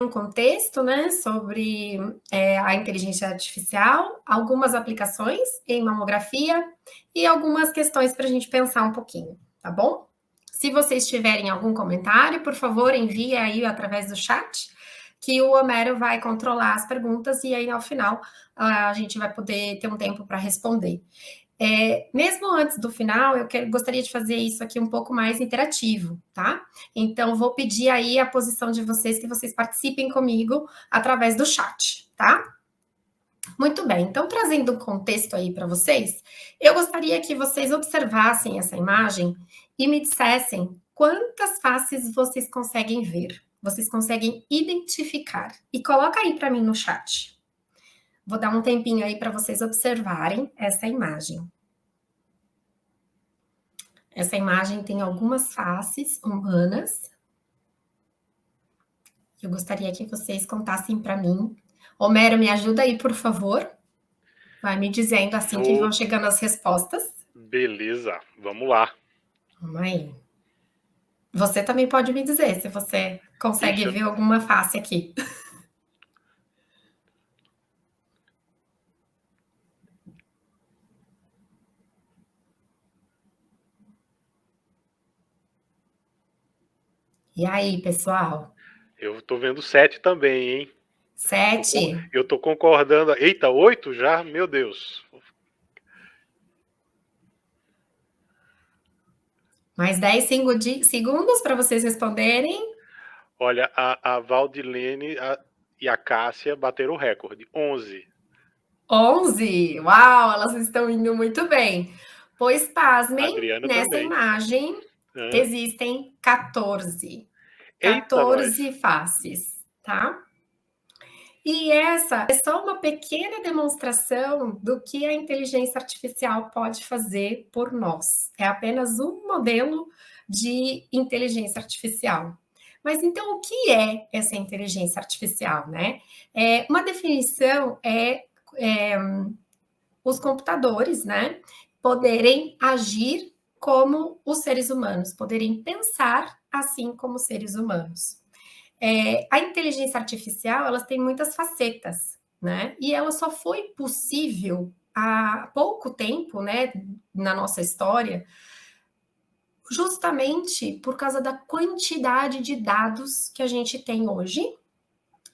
um contexto, né, sobre a inteligência artificial, algumas aplicações em mamografia e algumas questões para a gente pensar um pouquinho, tá bom? Se vocês tiverem algum comentário, por favor, envie aí através do chat, que o Homero vai controlar as perguntas e aí, ao final, a gente vai poder ter um tempo para responder. Mesmo antes do final, gostaria de fazer isso aqui um pouco mais interativo, tá? Então, vou pedir aí a posição de vocês, que vocês participem comigo através do chat, tá? Muito bem, então, trazendo um contexto aí para vocês, eu gostaria que vocês observassem essa imagem e me dissessem quantas faces vocês conseguem ver, vocês conseguem identificar. E coloca aí para mim no chat. Vou dar um tempinho aí para vocês observarem essa imagem. Essa imagem tem algumas faces humanas. Eu gostaria que vocês contassem para mim. Homero, me ajuda aí, por favor. Vai me dizendo assim que vão chegando as respostas. Beleza, vamos lá. Vamos aí. Você também pode me dizer se você consegue ver alguma face aqui. E aí, pessoal? Eu tô vendo 7 também, hein? 7? Eu tô concordando. Eita, 8 já? Meu Deus. Mais 10 segundos para vocês responderem. Olha, a Valdilene e a Cássia bateram o recorde. 11. 11? Uau, elas estão indo muito bem. Pois, pasmem, nessa também. imagem existem 14. 14 faces, tá? E essa é só uma pequena demonstração do que a inteligência artificial pode fazer por nós. É apenas um modelo de inteligência artificial. Mas então, o que é essa inteligência artificial, né? Uma definição é os computadores, né, poderem agir como os seres humanos, poderem pensar assim como os seres humanos. A inteligência artificial, elas têm muitas facetas, né? E ela só foi possível há pouco tempo, né, na nossa história, justamente por causa da quantidade de dados que a gente tem hoje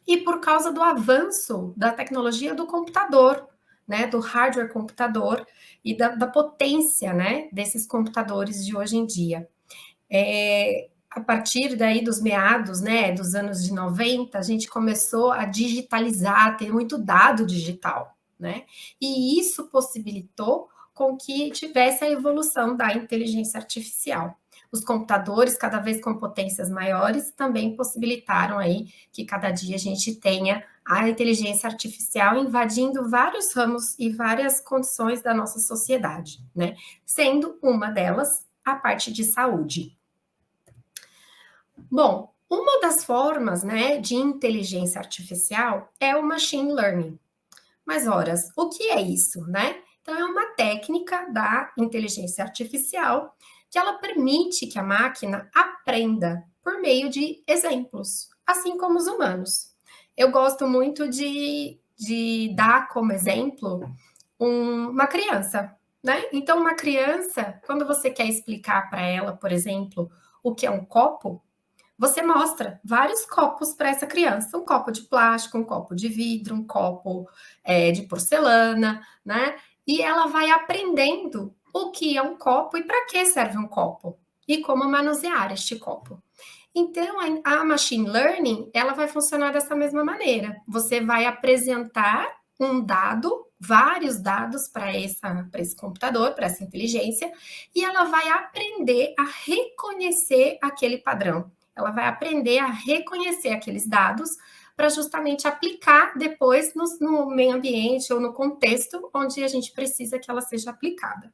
e por causa do avanço da tecnologia do computador, né, do hardware computador e da potência, né, desses computadores de hoje em dia. A partir daí dos meados, né, dos anos de 90, a gente começou a digitalizar, ter muito dado digital, né, e isso possibilitou com que tivesse a evolução da inteligência artificial. Os computadores, cada vez com potências maiores, também possibilitaram aí que cada dia a gente tenha a inteligência artificial invadindo vários ramos e várias condições da nossa sociedade, né? Sendo uma delas a parte de saúde. Bom, uma das formas, né, de inteligência artificial é o machine learning. Mas, horas, o que é isso, né? Então, é uma técnica da inteligência artificial que ela permite que a máquina aprenda por meio de exemplos, assim como os humanos. Eu gosto muito de dar como exemplo uma criança, né? Então, uma criança, quando você quer explicar para ela, por exemplo, o que é um copo, você mostra vários copos para essa criança, um copo de plástico, um copo de vidro, um copo de porcelana, né? E ela vai aprendendo o que é um copo e para que serve um copo e como manusear este copo. Então, a machine learning, ela vai funcionar dessa mesma maneira. Você vai apresentar um dado, vários dados para esse computador, para essa inteligência, e ela vai aprender a reconhecer aquele padrão. Ela vai aprender a reconhecer aqueles dados para justamente aplicar depois no meio ambiente ou no contexto onde a gente precisa que ela seja aplicada.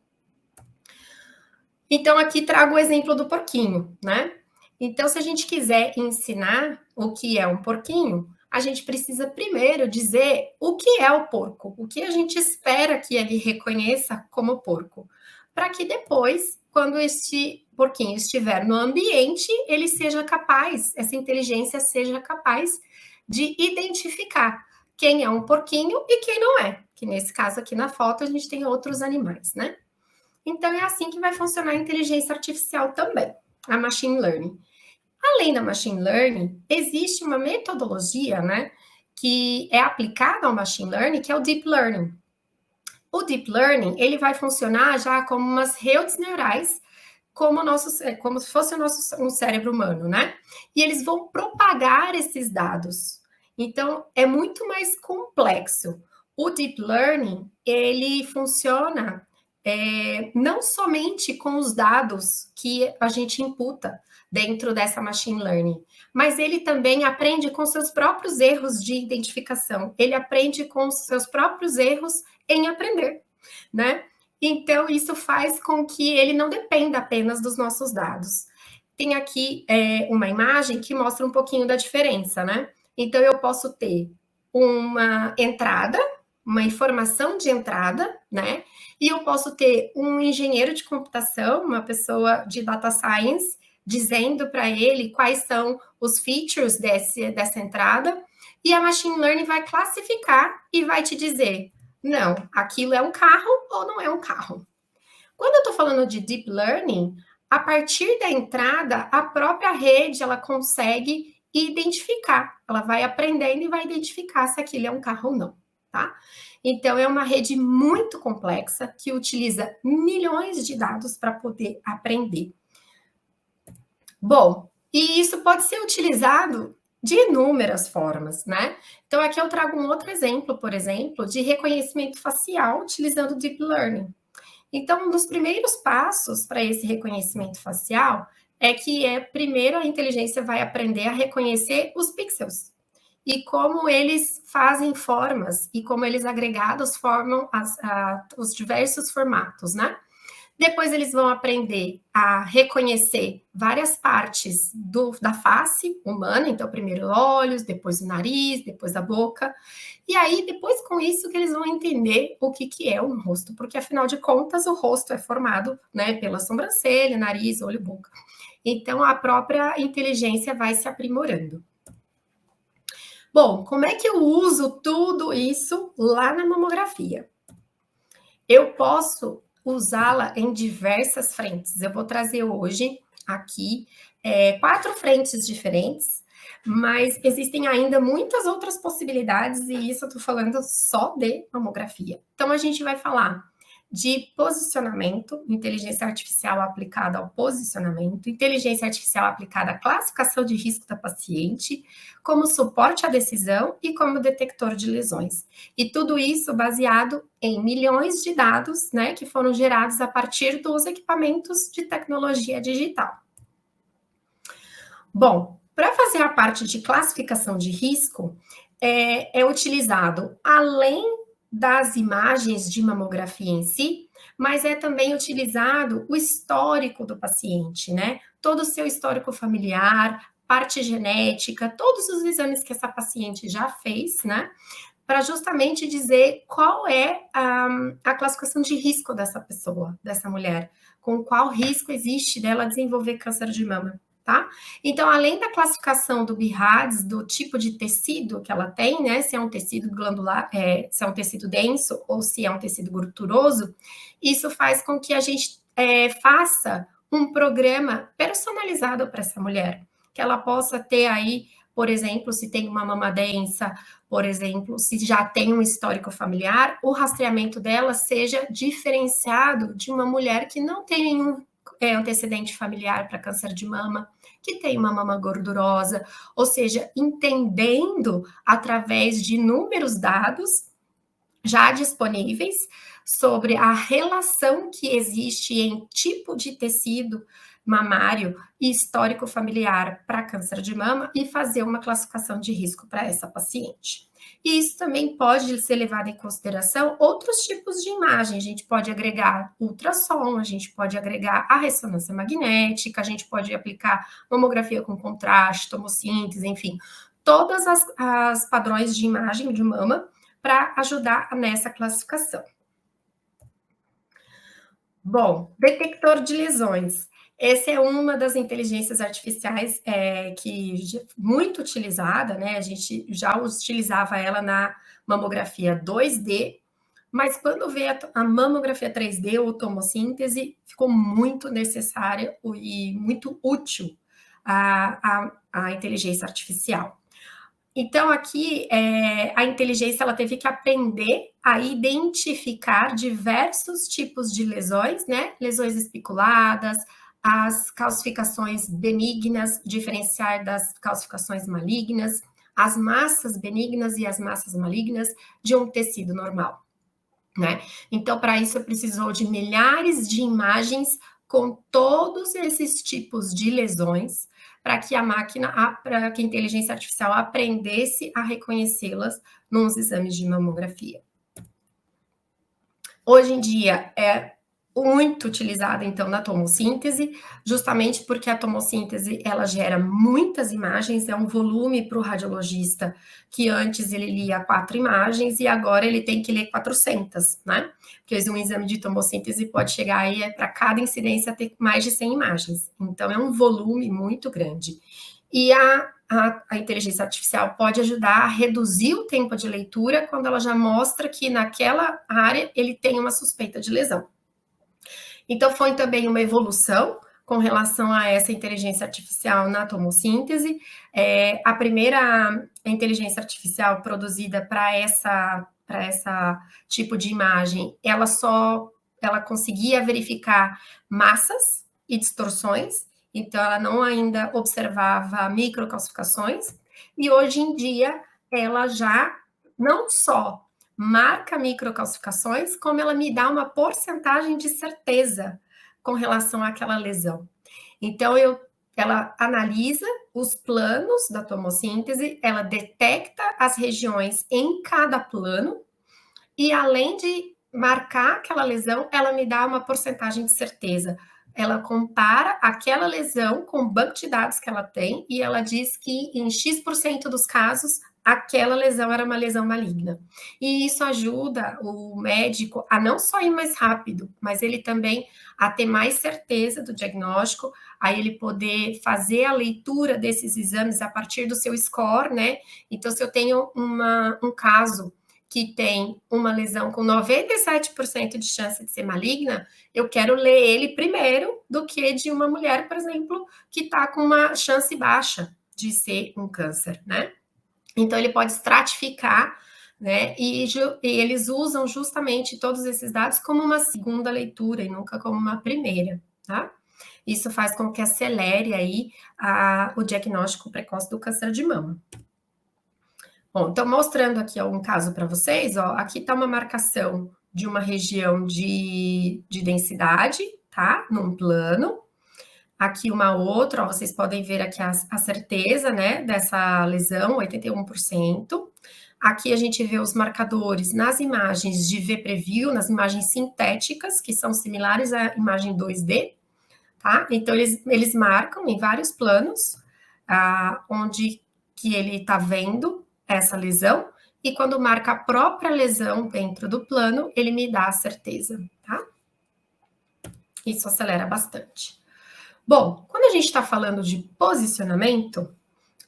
Então, aqui trago o exemplo do porquinho, né? Então, se a gente quiser ensinar o que é um porquinho, a gente precisa primeiro dizer o que é o porco, o que a gente espera que ele reconheça como porco, para que depois, quando este porquinho estiver no ambiente, ele seja capaz, essa inteligência seja capaz de identificar quem é um porquinho e quem não é, que nesse caso aqui na foto a gente tem outros animais, né? Então é assim que vai funcionar a inteligência artificial também, a machine learning. Além da machine learning, existe uma metodologia, né, que é aplicada ao machine learning, que é o deep learning. O deep learning, ele vai funcionar já como umas redes neurais, como se fosse um cérebro humano, né? E eles vão propagar esses dados. Então, é muito mais complexo. O deep learning, ele funciona não somente com os dados que a gente imputa dentro dessa machine learning, mas ele também aprende com seus próprios erros de identificação. Ele aprende com os seus próprios erros em aprender, né? Então, isso faz com que ele não dependa apenas dos nossos dados. Tem aqui uma imagem que mostra um pouquinho da diferença, né? Então, eu posso ter uma entrada, uma informação de entrada, né? E eu posso ter um engenheiro de computação, uma pessoa de data science, dizendo para ele quais são os features dessa entrada, e a machine learning vai classificar e vai te dizer, não, aquilo é um carro ou não é um carro. Quando eu estou falando de deep learning, a partir da entrada, a própria rede ela consegue identificar, ela vai aprendendo e vai identificar se aquilo é um carro ou não, tá? Então, é uma rede muito complexa que utiliza milhões de dados para poder aprender. Bom, e isso pode ser utilizado de inúmeras formas, né? Então, aqui eu trago um outro exemplo, por exemplo, de reconhecimento facial utilizando Deep Learning. Então, um dos primeiros passos para esse reconhecimento facial é que primeiro a inteligência vai aprender a reconhecer os pixels e como eles fazem formas e como eles agregados formam os diversos formatos, né? Depois eles vão aprender a reconhecer várias partes da face humana, então primeiro olhos, depois o nariz, depois a boca. E aí, depois com isso, que eles vão entender o que é um rosto, porque afinal de contas o rosto é formado, né, pela sobrancelha, nariz, olho, boca. Então a própria inteligência vai se aprimorando. Bom, como é que eu uso tudo isso lá na mamografia? Eu posso usá-la em diversas frentes. Eu vou trazer hoje aqui 4 frentes diferentes, mas existem ainda muitas outras possibilidades, e isso eu estou falando só de mamografia. Então, a gente vai falar de posicionamento, inteligência artificial aplicada ao posicionamento, inteligência artificial aplicada à classificação de risco da paciente, como suporte à decisão e como detector de lesões. E tudo isso baseado em milhões de dados, né, que foram gerados a partir dos equipamentos de tecnologia digital. Bom, para fazer a parte de classificação de risco, é utilizado, além das imagens de mamografia em si, mas é também utilizado o histórico do paciente, né? Todo o seu histórico familiar, parte genética, todos os exames que essa paciente já fez, né? Para justamente dizer qual é a classificação de risco dessa pessoa, dessa mulher, com qual risco existe dela desenvolver câncer de mama. Tá? Então, além da classificação do BIRADS, do tipo de tecido que ela tem, né? Se é um tecido glandular, se é um tecido denso ou se é um tecido gorduroso, isso faz com que a gente faça um programa personalizado para essa mulher, que ela possa ter aí, por exemplo, se tem uma mama densa, por exemplo, se já tem um histórico familiar, o rastreamento dela seja diferenciado de uma mulher que não tem nenhum antecedente familiar para câncer de mama, que tem uma mama gordurosa, ou seja, entendendo através de inúmeros dados já disponíveis sobre a relação que existe em tipo de tecido mamário e histórico familiar para câncer de mama e fazer uma classificação de risco para essa paciente. E isso também pode ser levado em consideração outros tipos de imagem. A gente pode agregar ultrassom, a gente pode agregar a ressonância magnética, a gente pode aplicar mamografia com contraste, tomossíntese, enfim, todas as padrões de imagem de mama para ajudar nessa classificação. Bom, detector de lesões. Essa é uma das inteligências artificiais muito utilizada, né? A gente já utilizava ela na mamografia 2D, mas quando veio a mamografia 3D ou tomossíntese, ficou muito necessária e muito útil a inteligência artificial. Então, aqui, a inteligência ela teve que aprender a identificar diversos tipos de lesões, né? Lesões especuladas, as calcificações benignas, diferenciar das calcificações malignas, as massas benignas e as massas malignas de um tecido normal, né? Então, para isso, precisou de milhares de imagens com todos esses tipos de lesões, para que para que a inteligência artificial aprendesse a reconhecê-las nos exames de mamografia. Hoje em dia é muito utilizada, então, na tomossíntese, justamente porque a tomossíntese, ela gera muitas imagens, é um volume para o radiologista, que antes ele lia 4 imagens e agora ele tem que ler 400, né? Porque um exame de tomossíntese pode chegar aí, para cada incidência, ter mais de 100 imagens. Então, é um volume muito grande. E a inteligência artificial pode ajudar a reduzir o tempo de leitura quando ela já mostra que naquela área ele tem uma suspeita de lesão. Então, foi também uma evolução com relação a essa inteligência artificial na tomossíntese. A primeira inteligência artificial produzida para essa tipo de imagem, ela conseguia verificar massas e distorções, então ela não ainda observava microcalcificações, e hoje em dia ela já não só marca microcalcificações, como ela me dá uma porcentagem de certeza com relação àquela lesão. Então, ela analisa os planos da tomossíntese, ela detecta as regiões em cada plano, e além de marcar aquela lesão, ela me dá uma porcentagem de certeza. Ela compara aquela lesão com o banco de dados que ela tem, e ela diz que em X% dos casos, aquela lesão era uma lesão maligna. E isso ajuda o médico a não só ir mais rápido, mas ele também a ter mais certeza do diagnóstico, a ele poder fazer a leitura desses exames a partir do seu score, né? Então, se eu tenho um caso que tem uma lesão com 97% de chance de ser maligna, eu quero ler ele primeiro do que de uma mulher, por exemplo, que está com uma chance baixa de ser um câncer, né? Então, ele pode estratificar, né? E eles usam justamente todos esses dados como uma segunda leitura e nunca como uma primeira, tá? Isso faz com que acelere aí o diagnóstico precoce do câncer de mama. Bom, então, mostrando aqui um caso para vocês, ó, aqui está uma marcação de uma região de densidade, tá? Num plano. Aqui uma outra, ó, vocês podem ver aqui a certeza, né, dessa lesão, 81%. Aqui a gente vê os marcadores nas imagens de V-Preview, nas imagens sintéticas, que são similares à imagem 2D, tá? Então, eles marcam em vários planos, onde que ele está vendo essa lesão, e quando marca a própria lesão dentro do plano, ele me dá a certeza, tá? Isso acelera bastante. Bom, quando a gente está falando de posicionamento,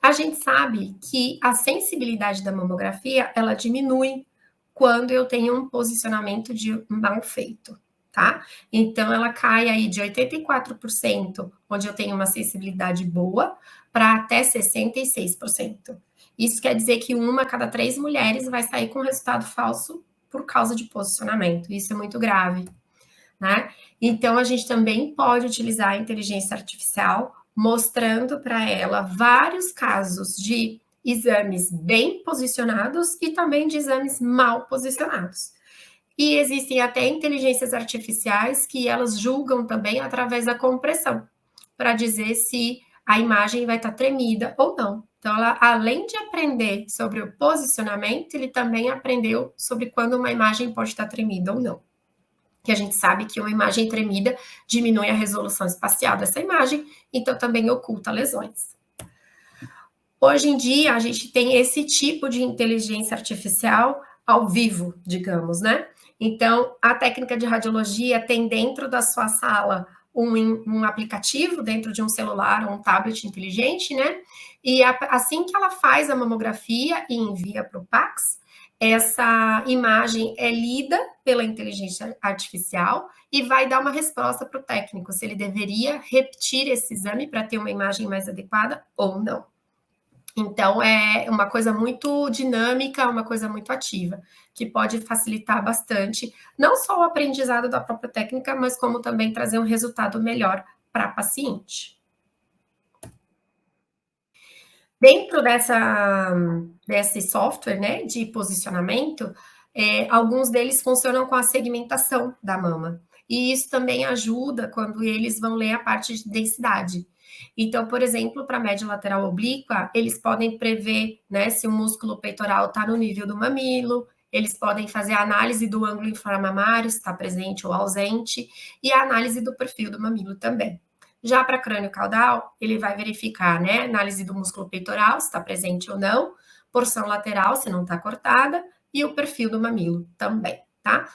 a gente sabe que a sensibilidade da mamografia, ela diminui quando eu tenho um posicionamento mal feito, tá? Então, ela cai aí de 84%, onde eu tenho uma sensibilidade boa, para até 66%. Isso quer dizer que 1 a cada 3 mulheres vai sair com resultado falso por causa de posicionamento. Isso é muito grave, né? Então, a gente também pode utilizar a inteligência artificial, mostrando para ela vários casos de exames bem posicionados e também de exames mal posicionados. E existem até inteligências artificiais que elas julgam também através da compressão, para dizer se a imagem vai estar tremida ou não. Então, ela, além de aprender sobre o posicionamento, ele também aprendeu sobre quando uma imagem pode estar tremida ou não. Que a gente sabe que uma imagem tremida diminui a resolução espacial dessa imagem, então também oculta lesões. Hoje em dia, a gente tem esse tipo de inteligência artificial ao vivo, digamos, né? Então, a técnica de radiologia tem dentro da sua sala um aplicativo dentro de um celular ou um tablet inteligente, né? E assim que ela faz a mamografia e envia para o Pax, essa imagem é lida pela inteligência artificial e vai dar uma resposta para o técnico se ele deveria repetir esse exame para ter uma imagem mais adequada ou não. Então, é uma coisa muito dinâmica, uma coisa muito ativa, que pode facilitar bastante, não só o aprendizado da própria técnica, mas como também trazer um resultado melhor para a paciente. Dentro desse software, né, de posicionamento, alguns deles funcionam com a segmentação da mama. E isso também ajuda quando eles vão ler a parte de densidade. Então, por exemplo, para a média lateral oblíqua, eles podem prever, né, se o músculo peitoral está no nível do mamilo, eles podem fazer a análise do ângulo inframamário, se está presente ou ausente, e a análise do perfil do mamilo também. Já para crânio caudal, ele vai verificar, né, análise do músculo peitoral, se está presente ou não, porção lateral, se não está cortada, e o perfil do mamilo também, tá?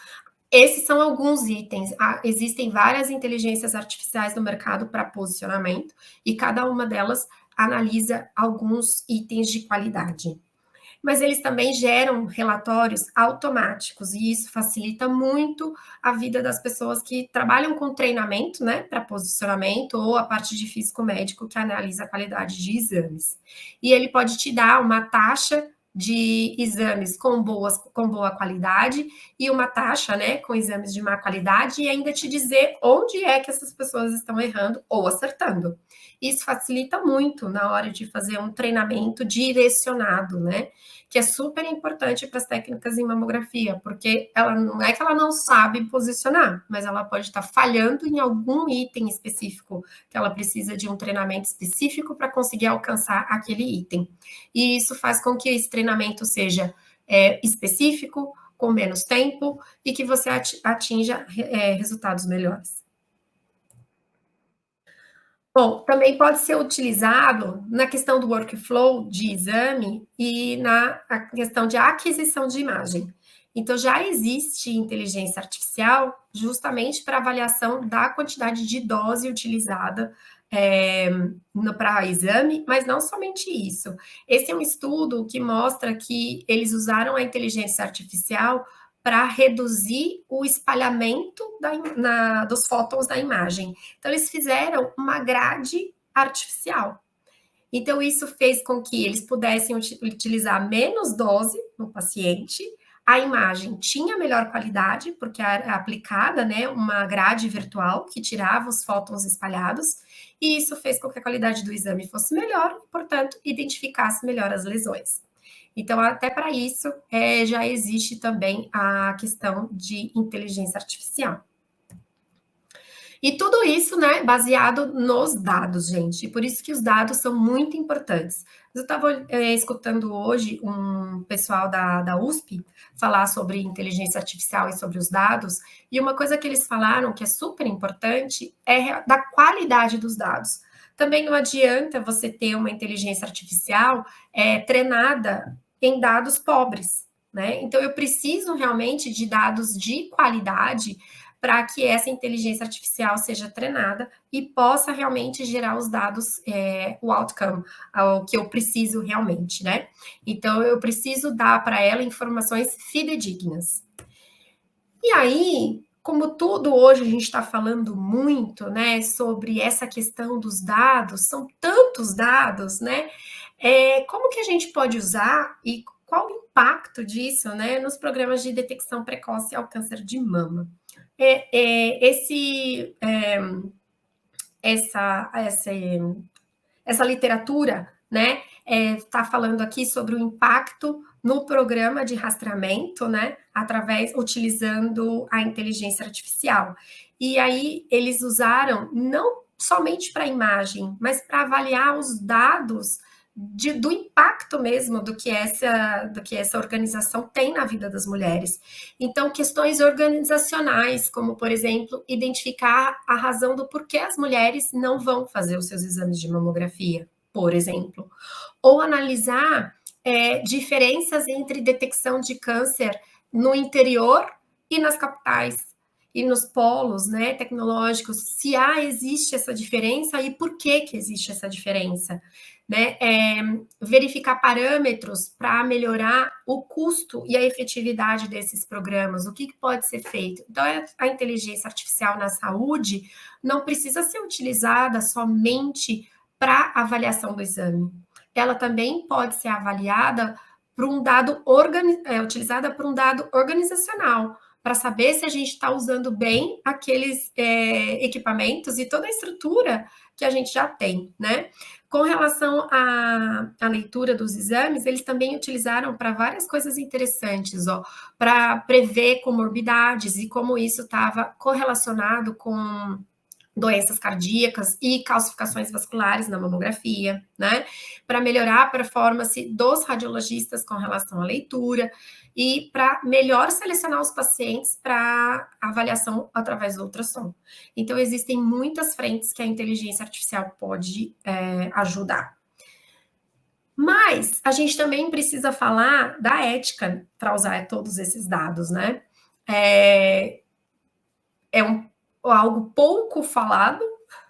Esses são alguns itens. Existem várias inteligências artificiais no mercado para posicionamento, e cada uma delas analisa alguns itens de qualidade. Mas eles também geram relatórios automáticos, e isso facilita muito a vida das pessoas que trabalham com treinamento, né, para posicionamento, ou a parte de físico-médico que analisa a qualidade de exames. E ele pode te dar uma taxa de exames com boa qualidade e uma taxa, né, com exames de má qualidade, e ainda te dizer onde é que essas pessoas estão errando ou acertando. Isso facilita muito na hora de fazer um treinamento direcionado, né? Que é super importante para as técnicas em mamografia, porque ela não é que ela não sabe posicionar, mas ela pode estar falhando em algum item específico, que ela precisa de um treinamento específico para conseguir alcançar aquele item. E isso faz com que esse treinamento seja específico, com menos tempo, e que você atinja resultados melhores. Bom, também pode ser utilizado na questão do workflow de exame e na questão de aquisição de imagem. Então, já existe inteligência artificial justamente para avaliação da quantidade de dose utilizada para exame, mas não somente isso. Esse é um estudo que mostra que eles usaram a inteligência artificial para reduzir o espalhamento dos fótons da imagem. Então, eles fizeram uma grade artificial. Então, isso fez com que eles pudessem utilizar menos dose no paciente, a imagem tinha melhor qualidade, porque era aplicada, né, uma grade virtual que tirava os fótons espalhados, e isso fez com que a qualidade do exame fosse melhor, e, portanto, identificasse melhor as lesões. Então, até para isso, já existe também a questão de inteligência artificial. E tudo isso, né, baseado nos dados, gente. Por isso que os dados são muito importantes. Eu estava escutando hoje um pessoal da USP falar sobre inteligência artificial e sobre os dados, e uma coisa que eles falaram que é super importante é da qualidade dos dados. Também não adianta você ter uma inteligência artificial treinada em dados pobres, né? Então, eu preciso realmente de dados de qualidade para que essa inteligência artificial seja treinada e possa realmente gerar os dados, o outcome, o que eu preciso realmente, né? Então, eu preciso dar para ela informações fidedignas. E aí, como tudo hoje a gente está falando muito, né, sobre essa questão dos dados, são tantos dados, né? Como que a gente pode usar e qual o impacto disso, né, nos programas de detecção precoce ao câncer de mama? Essa literatura, né, está falando aqui sobre o impacto no programa de rastreamento, né, utilizando a inteligência artificial. E aí eles usaram não somente para imagem, mas para avaliar os dados do impacto mesmo do que essa organização tem na vida das mulheres. Então, questões organizacionais, como, por exemplo, identificar a razão do porquê as mulheres não vão fazer os seus exames de mamografia, por exemplo. Ou analisar diferenças entre detecção de câncer no interior e nas capitais. e nos polos, né, tecnológicos, se existe essa diferença e por que existe essa diferença, né? Verificar parâmetros para melhorar o custo e a efetividade desses programas, o que pode ser feito. Então, a inteligência artificial na saúde não precisa ser utilizada somente para avaliação do exame. Ela também pode ser avaliada por um dado utilizada por um dado organizacional, para saber se a gente está usando bem aqueles equipamentos e toda a estrutura que a gente já tem, né? Com relação à leitura dos exames, eles também utilizaram para várias coisas interessantes, ó, para prever comorbidades e como isso estava correlacionado com doenças cardíacas e calcificações vasculares na mamografia, né? Para melhorar a performance dos radiologistas com relação à leitura e para melhor selecionar os pacientes para avaliação através do ultrassom. Então, existem muitas frentes que a inteligência artificial pode ajudar. Mas a gente também precisa falar da ética para usar todos esses dados, né? Algo pouco falado,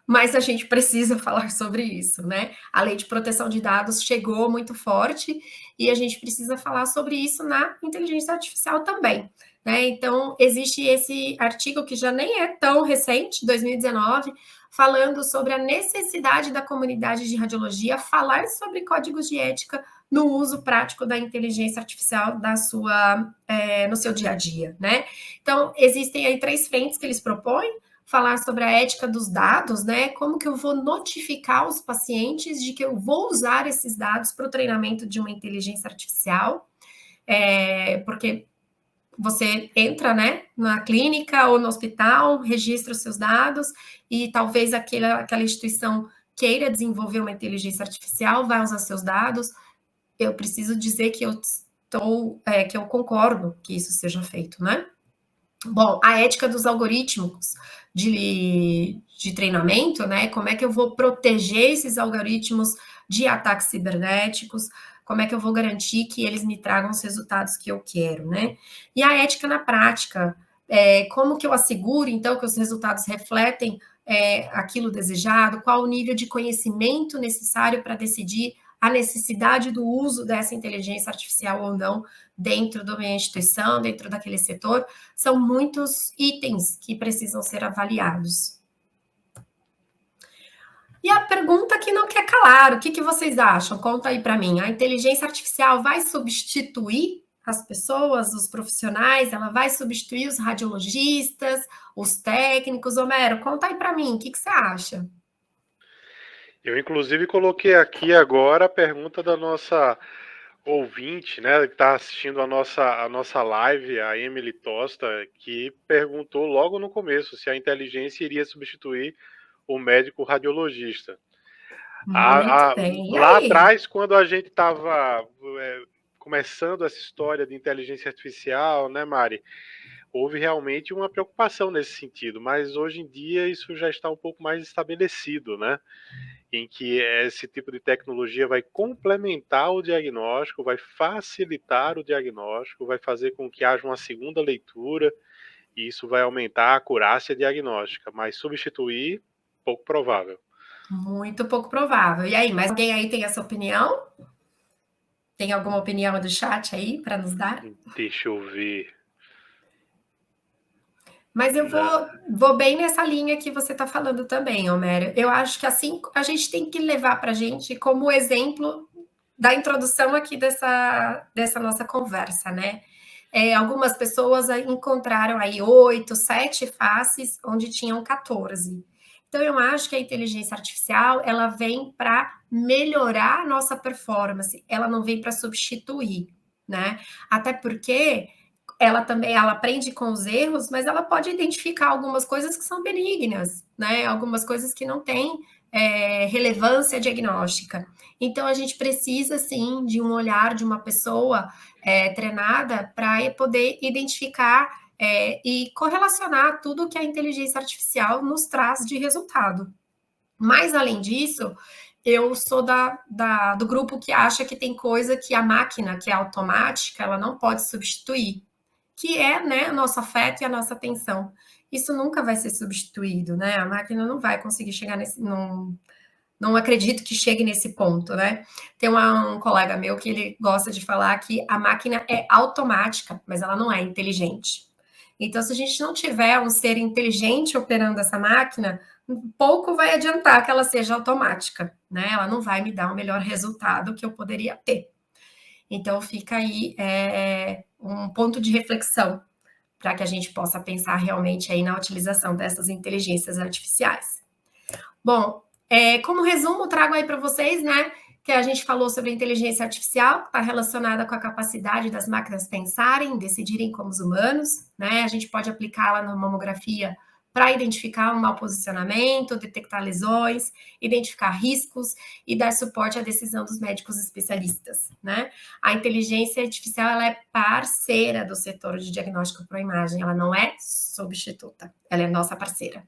mas a gente precisa falar sobre isso, né? A lei de proteção de dados chegou muito forte e a gente precisa falar sobre isso na inteligência artificial também, né? Então, existe esse artigo que já nem é tão recente, 2019, falando sobre a necessidade da comunidade de radiologia falar sobre códigos de ética no uso prático da inteligência artificial no seu dia a dia, né? Então, existem aí 3 frentes que eles propõem: falar sobre a ética dos dados, né? Como que eu vou notificar os pacientes de que eu vou usar esses dados para o treinamento de uma inteligência artificial, porque você entra, né, na clínica ou no hospital, registra os seus dados e talvez aquela instituição queira desenvolver uma inteligência artificial, vai usar seus dados. Eu preciso dizer que que eu concordo que isso seja feito, né? Bom, a ética dos algoritmos de treinamento, né? Como é que eu vou proteger esses algoritmos de ataques cibernéticos? Como é que eu vou garantir que eles me tragam os resultados que eu quero, né? E a ética na prática, como que eu asseguro, então, que os resultados refletem aquilo desejado? Qual o nível de conhecimento necessário para decidir a necessidade do uso dessa inteligência artificial ou não dentro da minha instituição, dentro daquele setor? São muitos itens que precisam ser avaliados. E a pergunta que não quer calar, o que vocês acham? Conta aí para mim. A inteligência artificial vai substituir as pessoas, os profissionais? Ela vai substituir os radiologistas, os técnicos? Homero, conta aí para mim, o que você acha? Eu, inclusive, coloquei aqui agora a pergunta da nossa ouvinte, né, que está assistindo a nossa live, a Emily Tosta, que perguntou logo no começo se a inteligência iria substituir o médico radiologista. Muito bem. E Lá aí? atrás, quando a gente estava começando essa história de inteligência artificial, né, Mari, houve realmente uma preocupação nesse sentido, mas hoje em dia isso já está um pouco mais estabelecido, né? Em que esse tipo de tecnologia vai complementar o diagnóstico, vai facilitar o diagnóstico, vai fazer com que haja uma segunda leitura, e isso vai aumentar a acurácia diagnóstica, mas substituir, pouco provável. Muito pouco provável. E aí, mais alguém aí tem essa opinião? Tem alguma opinião do chat aí para nos dar? Deixa eu ver. Mas eu vou bem nessa linha que você está falando também, Homero. Eu acho que assim a gente tem que levar para a gente como exemplo da introdução aqui dessa nossa conversa, né? Algumas pessoas encontraram aí 8, 7 faces onde tinham 14. Então, eu acho que a inteligência artificial, ela vem para melhorar a nossa performance, ela não vem para substituir, né? Até porque ela aprende com os erros, mas ela pode identificar algumas coisas que são benignas, né? Algumas coisas que não têm relevância diagnóstica. Então, a gente precisa, sim, de um olhar de uma pessoa treinada para poder identificar e correlacionar tudo que a inteligência artificial nos traz de resultado. Mas, além disso, eu sou do grupo que acha que tem coisa que a máquina, que é automática, ela não pode substituir, que é, né, o nosso afeto e a nossa atenção. isso nunca vai ser substituído, né? A máquina não vai conseguir chegar nesse. Não acredito que chegue nesse ponto, né? Tem um colega meu que ele gosta de falar que a máquina é automática, mas ela não é inteligente. Então, se a gente não tiver um ser inteligente operando essa máquina, pouco vai adiantar que ela seja automática, né? Ela não vai me dar o melhor resultado que eu poderia ter. Então, fica aí um ponto de reflexão para que a gente possa pensar realmente aí na utilização dessas inteligências artificiais. Bom, como resumo, trago aí para vocês, né, que a gente falou sobre a inteligência artificial, que está relacionada com a capacidade das máquinas pensarem, decidirem como os humanos, né? A gente pode aplicá-la na mamografia para identificar um mau posicionamento, detectar lesões, identificar riscos e dar suporte à decisão dos médicos especialistas, né? A inteligência artificial, ela é parceira do setor de diagnóstico por imagem, ela não é substituta, ela é nossa parceira.